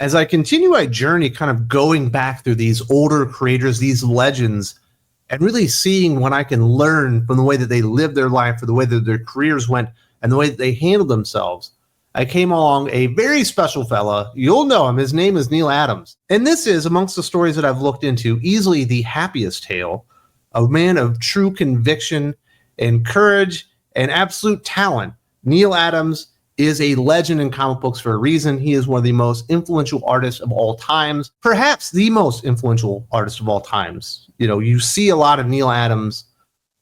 As I continue my journey, kind of going back through these older creators, these legends, and really seeing what I can learn from the way that they lived their life, or the way that their careers went, and the way that they handled themselves, I came along a very special fella. You'll know him. His name is Neal Adams. And this is, amongst the stories that I've looked into, easily the happiest tale. A man of true conviction and courage and absolute talent. Neal Adams is a legend in comic books for a reason. He is one of the most influential artists of all times, perhaps the most influential artist of all times. You know, you see a lot of Neal Adams'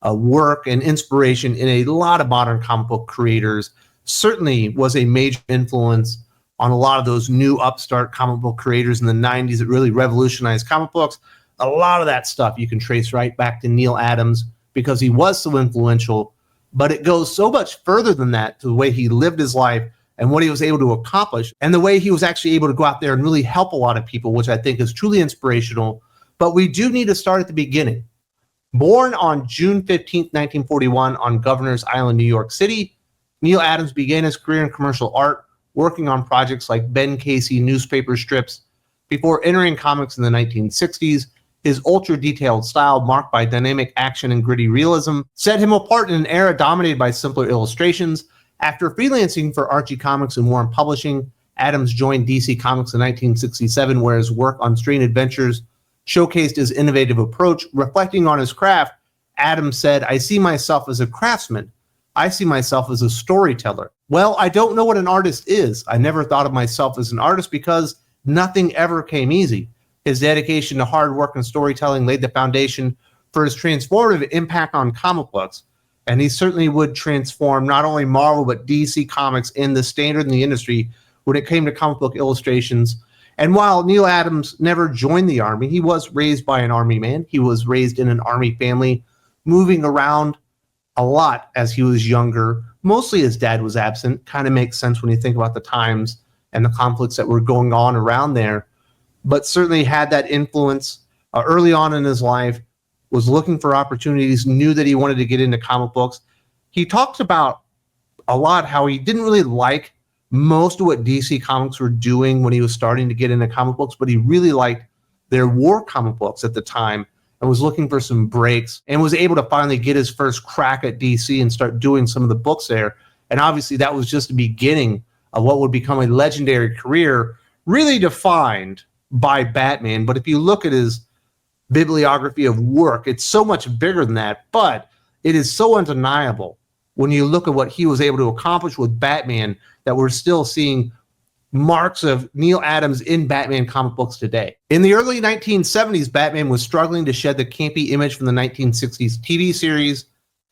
work and inspiration in a lot of modern comic book creators. Certainly was a major influence on a lot of those new upstart comic book creators in the 90s that really revolutionized comic books. A lot of that stuff you can trace right back to Neal Adams because he was so influential. But it goes so much further than that, to the way he lived his life and what he was able to accomplish, and the way he was actually able to go out there and really help a lot of people, which I think is truly inspirational. But we do need to start at the beginning. Born on June 15th, 1941 on Governor's Island, New York City, Neal Adams began his career in commercial art, working on projects like Ben Casey newspaper strips, before entering comics in the 1960s. His ultra-detailed style, marked by dynamic action and gritty realism, set him apart in an era dominated by simpler illustrations. After freelancing for Archie Comics and Warren Publishing, Adams joined DC Comics in 1967, where his work on Strange Adventures showcased his innovative approach. Reflecting on his craft, Adams said, "I see myself as a craftsman. I see myself as a storyteller. Well, I don't know what an artist is. I never thought of myself as an artist because nothing ever came easy." His dedication to hard work and storytelling laid the foundation for his transformative impact on comic books. And he certainly would transform not only Marvel, but DC Comics and the standard in the industry when it came to comic book illustrations. And while Neal Adams never joined the Army, he was raised by an Army man. He was raised in an Army family, moving around a lot as he was younger. Mostly his dad was absent. Kind of makes sense when you think about the times and the conflicts that were going on around there. But certainly had that influence early on in his life, was looking for opportunities, knew that he wanted to get into comic books. He talked about a lot how he didn't really like most of what DC Comics were doing when he was starting to get into comic books, but he really liked their war comic books at the time and was looking for some breaks and was able to finally get his first crack at DC and start doing some of the books there. And obviously that was just the beginning of what would become a legendary career, really defined by Batman. But if you look at his bibliography of work, it's so much bigger than that, but it is so undeniable when you look at what he was able to accomplish with Batman that we're still seeing marks of Neal Adams in Batman comic books today. In the early 1970s, Batman was struggling to shed the campy image from the 1960s TV series.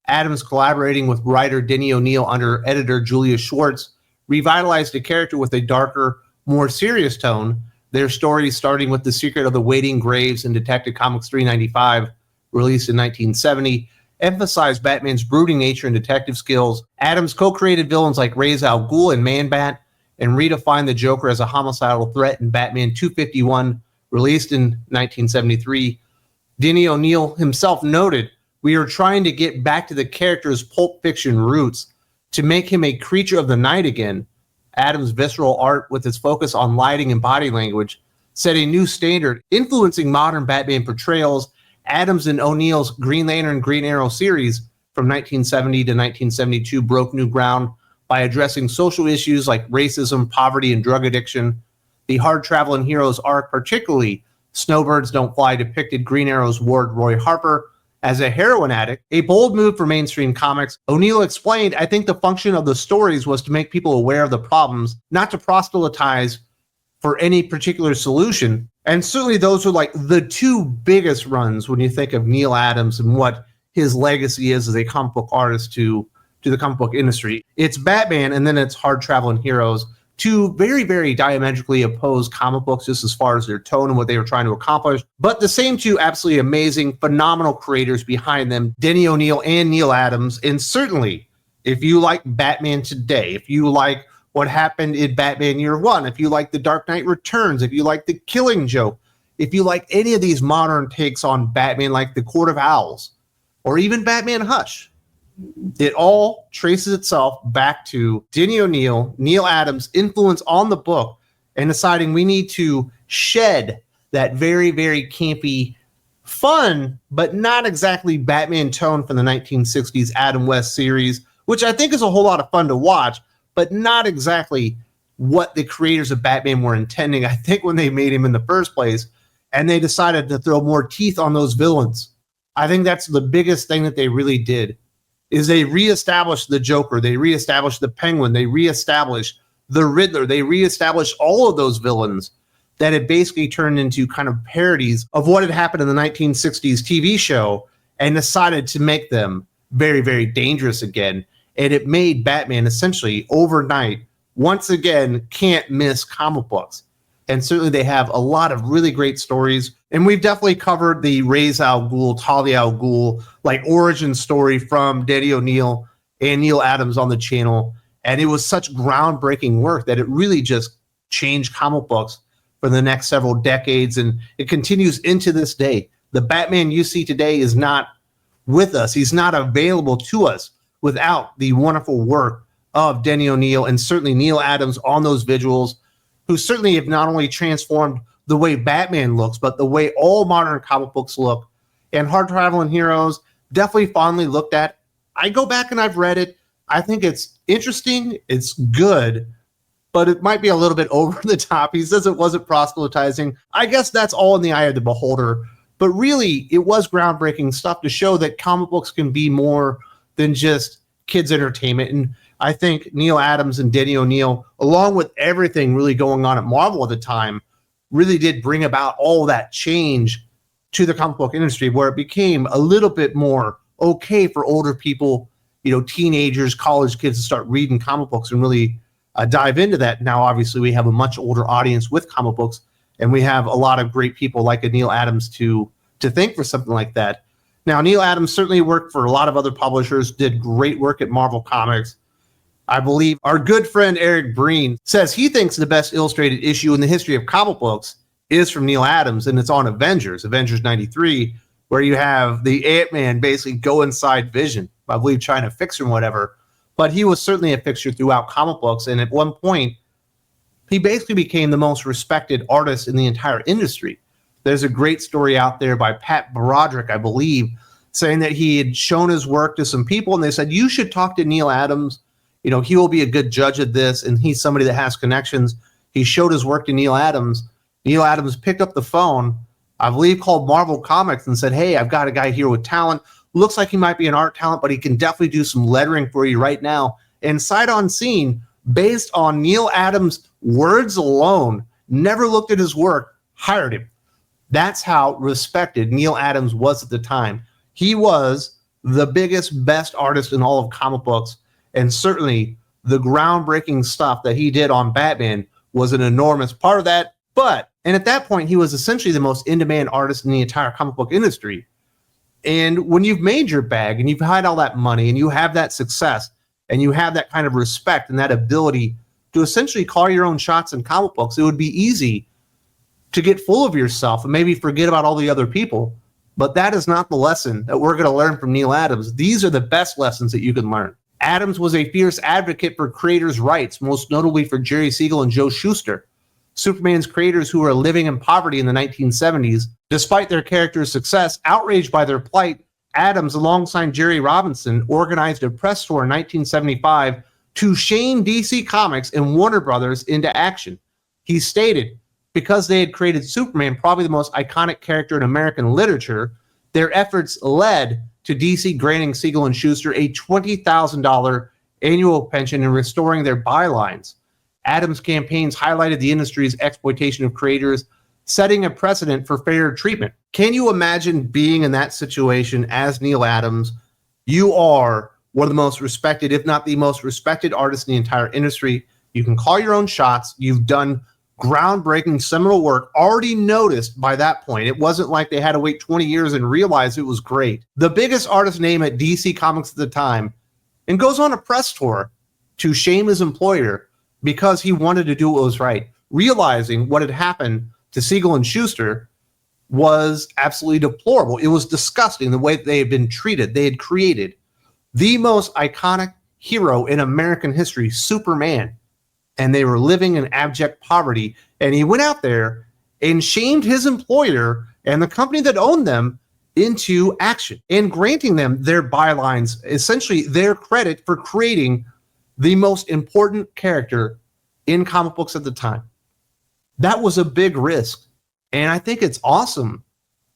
Adams, collaborating with writer Denny O'Neil under editor Julius Schwartz, revitalized the character with a darker, more serious tone. Their stories, starting with The Secret of the Waiting Graves in Detective Comics 395, released in 1970, emphasized Batman's brooding nature and detective skills. Adams co-created villains like Ra's al Ghul and Man-Bat, and redefined the Joker as a homicidal threat in Batman 251, released in 1973. Denny O'Neil himself noted, "We are trying to get back to the character's Pulp Fiction roots, to make him a creature of the night again." Adams' visceral art, with its focus on lighting and body language, set a new standard, influencing modern Batman portrayals. Adams and O'Neil's Green Lantern Green Arrow series from 1970 to 1972 broke new ground by addressing social issues like racism, poverty, and drug addiction. The Hard Traveling Heroes arc, particularly Snowbirds Don't Fly, depicted Green Arrow's Ward Roy Harper as a heroin addict, a bold move for mainstream comics. O'Neil explained, "I think the function of the stories was to make people aware of the problems, not to proselytize for any particular solution." And certainly those are like the two biggest runs when you think of Neal Adams and what his legacy is as a comic book artist to the comic book industry. It's Batman, and then it's Hard Traveling Heroes, two very, very diametrically opposed comic books just as far as their tone and what they were trying to accomplish, but the same two absolutely amazing, phenomenal creators behind them, Denny O'Neil and Neal Adams. And certainly, if you like Batman today, if you like what happened in Batman Year One, if you like The Dark Knight Returns, if you like The Killing Joke, if you like any of these modern takes on Batman like The Court of Owls, or even Batman Hush, it all traces itself back to Denny O'Neil, Neal Adams' influence on the book, and deciding we need to shed that very, very campy, fun, but not exactly Batman tone from the 1960s Adam West series, which I think is a whole lot of fun to watch, but not exactly what the creators of Batman were intending, I think, when they made him in the first place, and they decided to throw more teeth on those villains. I think that's the biggest thing that they really did, is they reestablished the Joker, they reestablished the Penguin, they reestablished the Riddler, they reestablished all of those villains that had basically turned into kind of parodies of what had happened in the 1960s TV show, and decided to make them very, very dangerous again. And it made Batman essentially overnight, once again, can't miss comic books. And certainly they have a lot of really great stories. And we've definitely covered the Ra's al Ghul, Talia al Ghul, like origin story from Denny O'Neil and Neal Adams on the channel. And it was such groundbreaking work that it really just changed comic books for the next several decades. And it continues into this day. The Batman you see today is not with us. He's not available to us without the wonderful work of Denny O'Neil and certainly Neal Adams on those visuals, who certainly have not only transformed the way Batman looks, but the way all modern comic books look. And Hard Traveling Heroes, definitely fondly looked at. I go back and I've read it. I think it's interesting. It's good, but it might be a little bit over the top. He says it wasn't proselytizing. I guess that's all in the eye of the beholder. But really, it was groundbreaking stuff to show that comic books can be more than just kids' entertainment. And I think Neal Adams and Denny O'Neil, along with everything really going on at Marvel at the time, really did bring about all that change to the comic book industry, where it became a little bit more okay for older people, teenagers, college kids, to start reading comic books and really dive into that. Now, obviously, we have a much older audience with comic books, and we have a lot of great people like a Neal Adams to thank for something like that. Now, Neal Adams certainly worked for a lot of other publishers, did great work at Marvel Comics. I believe our good friend Eric Breen says he thinks the best illustrated issue in the history of comic books is from Neal Adams, and it's on Avengers 93, where you have the Ant-Man basically go inside Vision, I believe trying to fix him, whatever. But he was certainly a fixture throughout comic books, and at one point, he basically became the most respected artist in the entire industry. There's a great story out there by Pat Broderick, I believe, saying that he had shown his work to some people, and they said, you should talk to Neal Adams. He will be a good judge of this, and he's somebody that has connections. He showed his work to Neal Adams. Neal Adams picked up the phone, I believe called Marvel Comics, and said, hey, I've got a guy here with talent. Looks like he might be an art talent, but he can definitely do some lettering for you right now. And sight unseen, based on Neal Adams' words alone, never looked at his work, hired him. That's how respected Neal Adams was at the time. He was the biggest, best artist in all of comic books, and certainly the groundbreaking stuff that he did on Batman was an enormous part of that. And at that point, he was essentially the most in-demand artist in the entire comic book industry. And when you've made your bag and you've had all that money and you have that success and you have that kind of respect and that ability to essentially call your own shots in comic books, it would be easy to get full of yourself and maybe forget about all the other people. But that is not the lesson that we're going to learn from Neal Adams. These are the best lessons that you can learn. Adams was a fierce advocate for creators' rights, most notably for Jerry Siegel and Joe Shuster, Superman's creators who were living in poverty in the 1970s. Despite their characters' success, outraged by their plight, Adams, alongside Jerry Robinson, organized a press tour in 1975 to shame DC Comics and Warner Brothers into action. He stated, because they had created Superman, probably the most iconic character in American literature, their efforts led to DC granting Siegel and Shuster a $20,000 annual pension and restoring their bylines. Adams' campaigns highlighted the industry's exploitation of creators, setting a precedent for fair treatment. Can you imagine being in that situation as Neal Adams? You are one of the most respected, if not the most respected artist in the entire industry. You can call your own shots. You've done groundbreaking seminal work, already noticed by that point. It wasn't like they had to wait 20 years and realize it was great. The biggest artist name at DC Comics at the time, and goes on a press tour to shame his employer because he wanted to do what was right, realizing what had happened to Siegel and Shuster was absolutely deplorable. It was disgusting the way they had been treated. They had created the most iconic hero in American history, Superman, and they were living in abject poverty. And he went out there and shamed his employer and the company that owned them into action and granting them their bylines, essentially their credit for creating the most important character in comic books at the time. That was a big risk. And I think it's awesome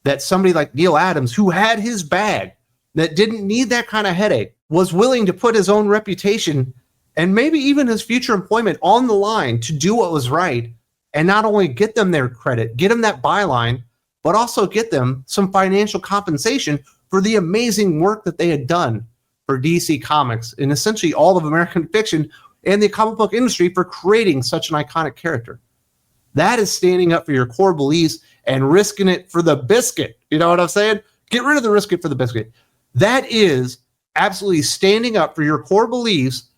that somebody like Neal Adams, who had his bag, that didn't need that kind of headache, was willing to put his own reputation and maybe even his future employment on the line to do what was right, and not only get them their credit, get them that byline, but also get them some financial compensation for the amazing work that they had done for DC Comics and essentially all of American fiction and the comic book industry for creating such an iconic character. That is standing up for your core beliefs and risking it for the biscuit. You know what I'm saying? Get rid of the risk it for the biscuit. That is absolutely standing up for your core beliefs,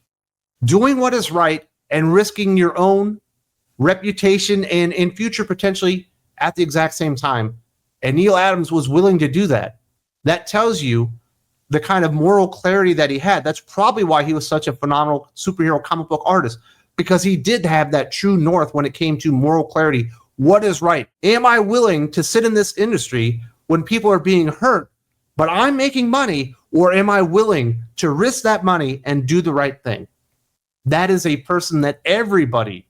doing what is right, and risking your own reputation and in future potentially at the exact same time. And Neal Adams was willing to do that. That tells you the kind of moral clarity that he had. That's probably why he was such a phenomenal superhero comic book artist, because he did have that true north when it came to moral clarity. What is right? Am I willing to sit in this industry when people are being hurt, but I'm making money, or am I willing to risk that money and do the right thing? That is a person that everybody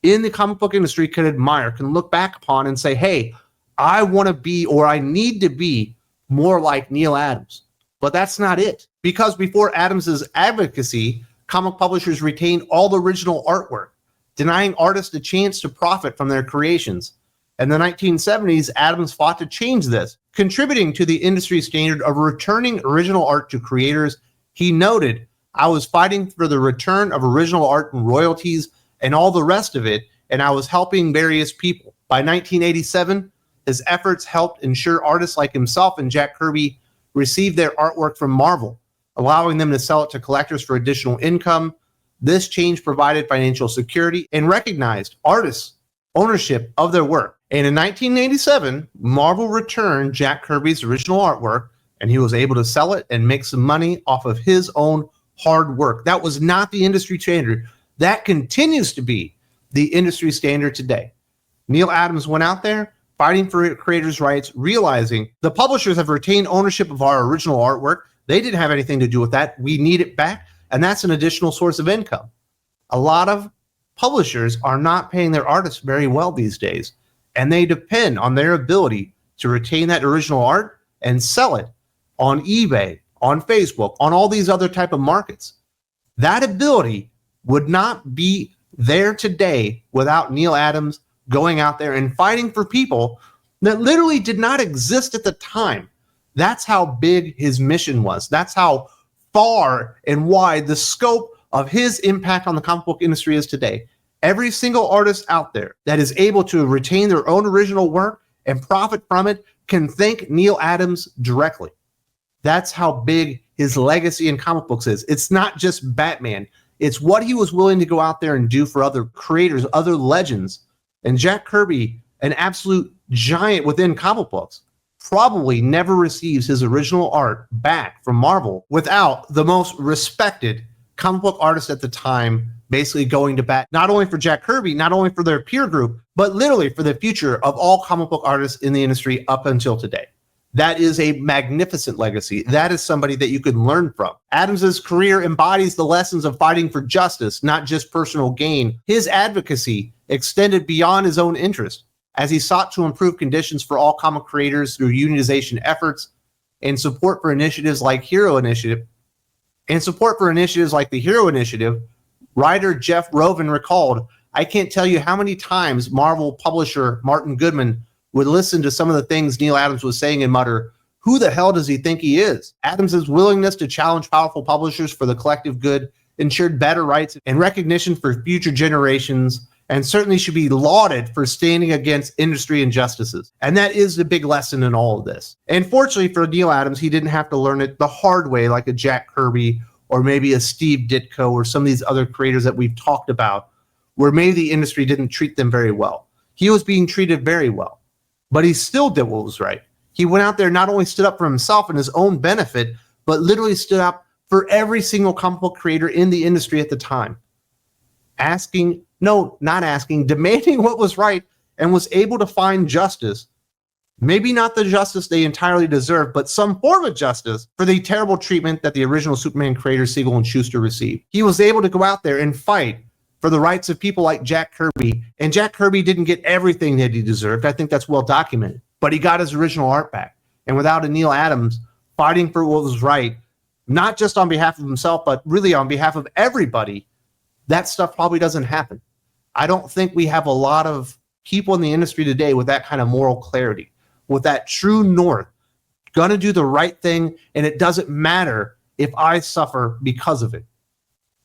in the comic book industry can admire, can look back upon and say, hey, I want to be, or I need to be more like Neal Adams. But that's not it. Because before Adams's Advocacy, comic publishers retained all the original artwork, denying artists a chance to profit from their creations. In the 1970s, Adams fought to change this, contributing to the industry standard of returning original art to creators. He noted, I was fighting for the return of original art and royalties and all the rest of it, and I was helping various people. By 1987, his efforts helped ensure artists like himself and Jack Kirby received their artwork from Marvel, allowing them to sell it to collectors for additional income. This change provided financial security and recognized artists' ownership of their work. And in 1987, Marvel returned Jack Kirby's original artwork, and he was able to sell it and make some money off of his own hard work. That was not the industry standard. That continues to be the industry standard today. Neal Adams went out there fighting for creators' rights, realizing the publishers have retained ownership of our original artwork. They didn't have anything to do with that. We need it back, and that's an additional source of income. A lot of publishers are not paying their artists very well these days, and they depend on their ability to retain that original art and sell it on eBay, on Facebook, on all these other type of markets. That ability would not be there today without Neal Adams going out there and fighting for people that literally did not exist at the time. That's how big his mission was. That's how far and wide the scope of his impact on the comic book industry is today. Every single artist out there that is able to retain their own original work and profit from it can thank Neal Adams directly. That's how big his legacy in comic books is. It's not just Batman. It's what he was willing to go out there and do for other creators, other legends. And Jack Kirby, an absolute giant within comic books, probably never receives his original art back from Marvel without the most respected comic book artist at the time basically going to bat, not only for Jack Kirby, not only for their peer group, but literally for the future of all comic book artists in the industry up until today. That is a magnificent legacy. That is somebody that you can learn from. Adams's career embodies the lessons of fighting for justice, not just personal gain. His advocacy extended beyond his own interest as he sought to improve conditions for all comic creators through unionization efforts and support for initiatives like Hero Initiative. The Hero Initiative, writer Jeff Rovin recalled, I can't tell you how many times Marvel publisher Martin Goodman would listen to some of the things Neal Adams was saying and mutter, who the hell does he think he is? Adams's willingness to challenge powerful publishers for the collective good ensured better rights and recognition for future generations, and certainly should be lauded for standing against industry injustices. And that is the big lesson in all of this. And fortunately for Neal Adams, he didn't have to learn it the hard way like a Jack Kirby or maybe a Steve Ditko or some of these other creators that we've talked about, where maybe the industry didn't treat them very well. He was being treated very well. But he still did what was right. He went out there, not only stood up for himself and his own benefit, but literally stood up for every single comic book creator in the industry at the time. demanding what was right, and was able to find justice. Maybe not the justice they entirely deserved, but some form of justice for the terrible treatment that the original Superman creators Siegel and Shuster received. He was able to go out there and fight for the rights of people like Jack Kirby, and Jack Kirby didn't get everything that he deserved. I think that's well documented, but he got his original art back. And without a Neal Adams fighting for what was right, not just on behalf of himself, but really on behalf of everybody, that stuff probably doesn't happen. I don't think we have a lot of people in the industry today with that kind of moral clarity, with that true north, gonna do the right thing, and it doesn't matter if I suffer because of it.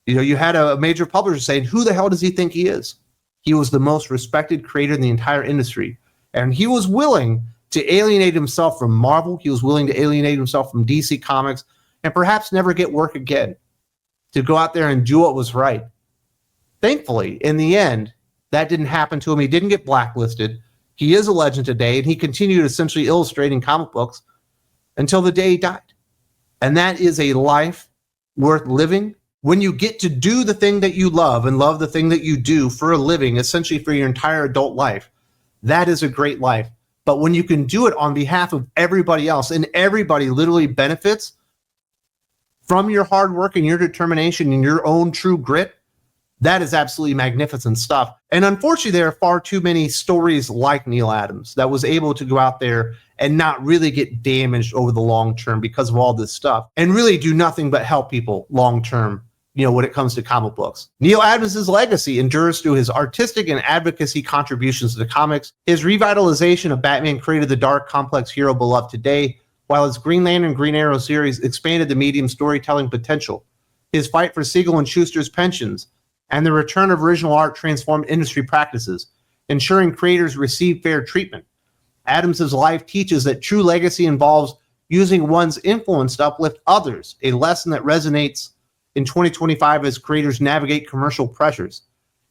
You know, you had a major publisher saying, who the hell does he think he is? He was the most respected creator in the entire industry, and he was willing to alienate himself from Marvel. He was willing to alienate himself from DC Comics and perhaps never get work again, to go out there and do what was right. Thankfully, in the end, that didn't happen to him. He didn't get blacklisted. He is a legend today, and he continued essentially illustrating comic books until the day he died. And that is a life worth living. When you get to do the thing that you love and love the thing that you do for a living, essentially for your entire adult life, that is a great life. But when you can do it on behalf of everybody else, and everybody literally benefits from your hard work and your determination and your own true grit, that is absolutely magnificent stuff. And unfortunately, there are far too many stories like Neal Adams that was able to go out there and not really get damaged over the long term because of all this stuff, and really do nothing but help people long term, you know, when it comes to comic books. Neal Adams' legacy endures through his artistic and advocacy contributions to the comics. His revitalization of Batman created the dark, complex hero beloved today, while his Green Lantern Green Arrow series expanded the medium's storytelling potential. His fight for Siegel and Shuster's pensions and the return of original art transformed industry practices, ensuring creators receive fair treatment. Adams' life teaches that true legacy involves using one's influence to uplift others, a lesson that resonates in 2025 as creators navigate commercial pressures.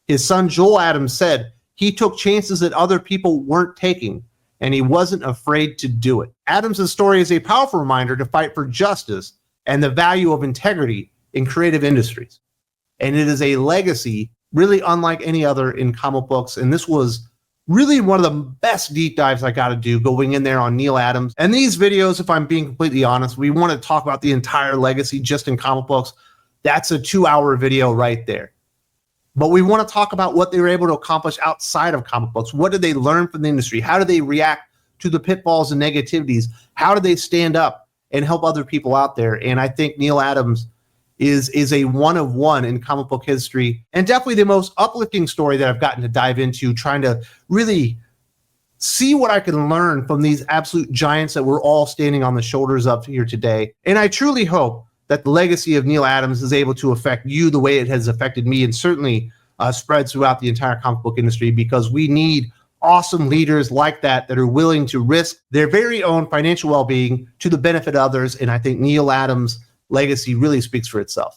His son Joel Adams said he took chances that other people weren't taking, and he wasn't afraid to do it. Adams' story is a powerful reminder to fight for justice and the value of integrity in creative industries. And it is a legacy really unlike any other in comic books. And this was really one of the best deep dives I got to do, going in there on Neal Adams. And these videos, if I'm being completely honest, we want to talk about the entire legacy just in comic books. That's a 2-hour video right there. But we want to talk about what they were able to accomplish outside of comic books. What did they learn from the industry? How did they react to the pitfalls and negativities? How did they stand up and help other people out there? And I think Neal Adams is a one of one in comic book history, and definitely the most uplifting story that I've gotten to dive into, trying to really see what I can learn from these absolute giants that we're all standing on the shoulders of here today. And I truly hope that the legacy of Neal Adams is able to affect you the way it has affected me, and certainly spreads throughout the entire comic book industry, because we need awesome leaders like that are willing to risk their very own financial well-being to the benefit of others. And I think Neal Adams' legacy really speaks for itself.